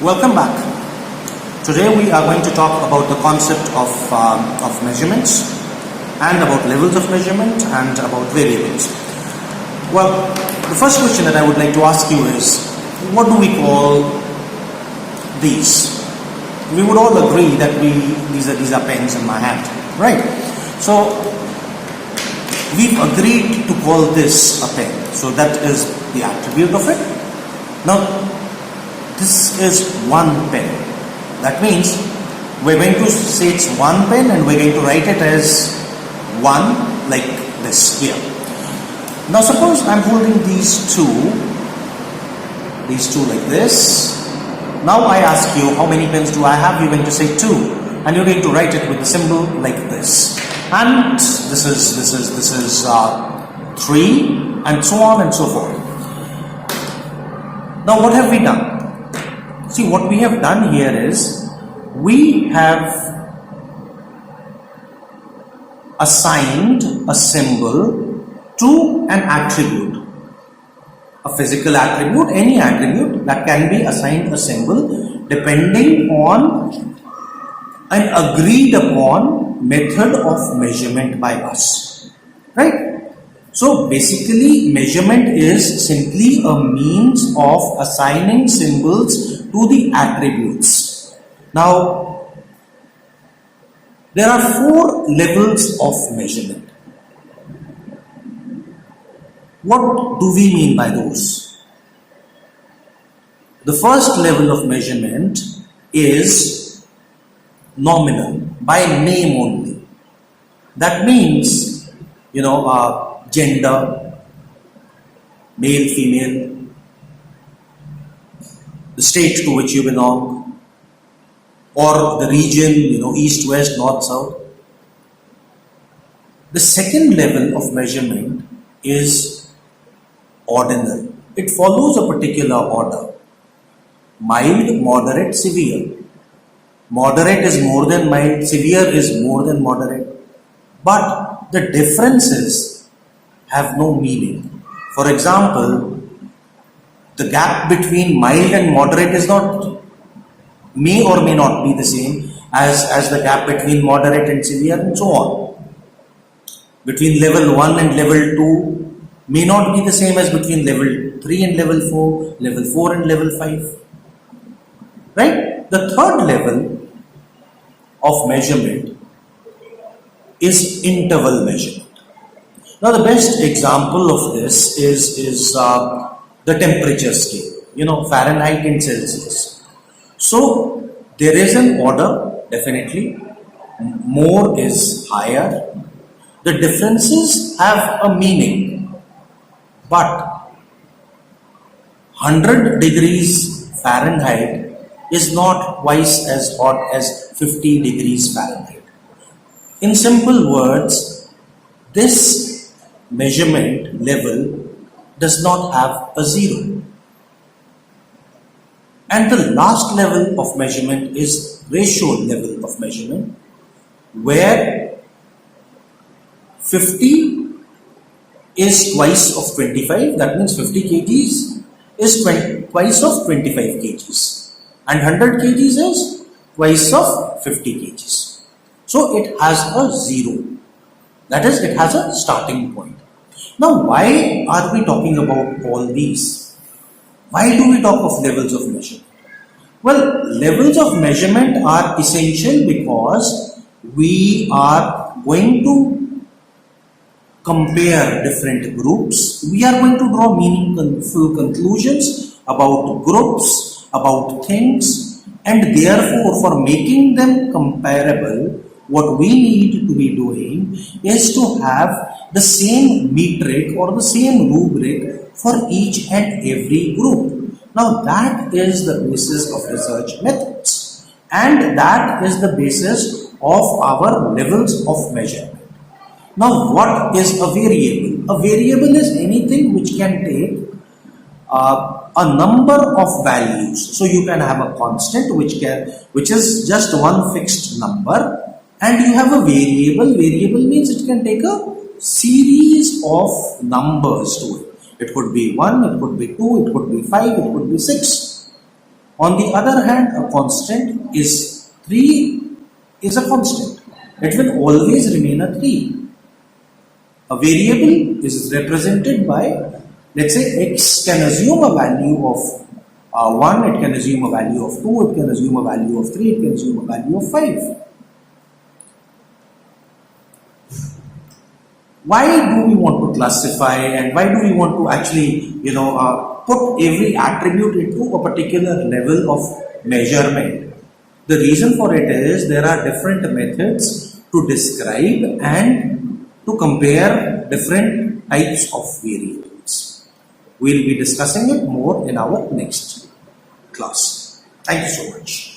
Welcome back. Today we are going to talk about the concept of measurements and about levels of measurement and about variables. Well, the first question that I would like to ask you is, what do we call these? We would all agree that these are pens in my hand, right? So we've agreed to call this a pen. So that is the attribute of it. Now, this is one pen. That means we're going to say it's one pen and we're going to write it as one like this here. Now suppose I'm holding these two like this. Now I ask you, how many pens do I have? You're going to say 2, and you're going to write it with the symbol like this. And this is 3, and so on and so forth. Now what have we done? See, what we have done here is we have assigned a symbol to an attribute, a physical attribute, any attribute that can be assigned a symbol depending on an agreed upon method of measurement by us, right? So basically measurement is simply a means of assigning symbols to the attributes. Now there are 4 levels of measurement. What do we mean by those? The first level of measurement is nominal, by name only. That means, gender, male, female, the state to which you belong, or the region, east, west, north, south. The second level of measurement is ordinal. It follows a particular order: mild, moderate, severe. Moderate is more than mild, severe is more than moderate. But the differences have no meaning. For example, the gap between mild and moderate is may or may not be the same as the gap between moderate and severe, and so on. Between level 1 and level 2 may not be the same as between level 3 and level 4, level 4 and level 5. Right? The third level of measurement is interval measurement. Now the best example of this is the temperature scale, Fahrenheit and Celsius. So there is an order, definitely. More is higher. The differences have a meaning, but 100 degrees Fahrenheit is not twice as hot as 50 degrees Fahrenheit. In simple words, this measurement level does not have a 0. And the last level of measurement is ratio level of measurement, where 50 is twice of 25, that means 50 kgs is twice of 25 kgs. And 100 kgs is twice of 50 kgs. So it has a 0. That is, it has a starting point. Now, why are we talking about all these? Why do we talk of levels of measurement? Well, levels of measurement are essential because we are going to compare different groups. We are going to draw meaningful conclusions about groups, about things, and therefore for making them comparable, what we need to be doing is to have the same metric or the same rubric for each and every group. Now that is the basis of research methods, and that is the basis of our levels of measurement. Now what is a variable? A variable is anything which can take a number of values. So you can have a constant which is just one fixed number, and you have a variable. Variable means it can take a series of numbers to it. It could be 1, it could be 2, it could be 5, it could be 6. On the other hand, a constant is 3 is a constant. It will always remain a 3. A variable is represented by, let's say, x can assume a value of 1, it can assume a value of 2, it can assume a value of 3, it can assume a value of 5. Why do we want to classify, and why do we want to actually, put every attribute into a particular level of measurement? The reason for it is there are different methods to describe and to compare different types of variables. We'll be discussing it more in our next class. Thank you so much.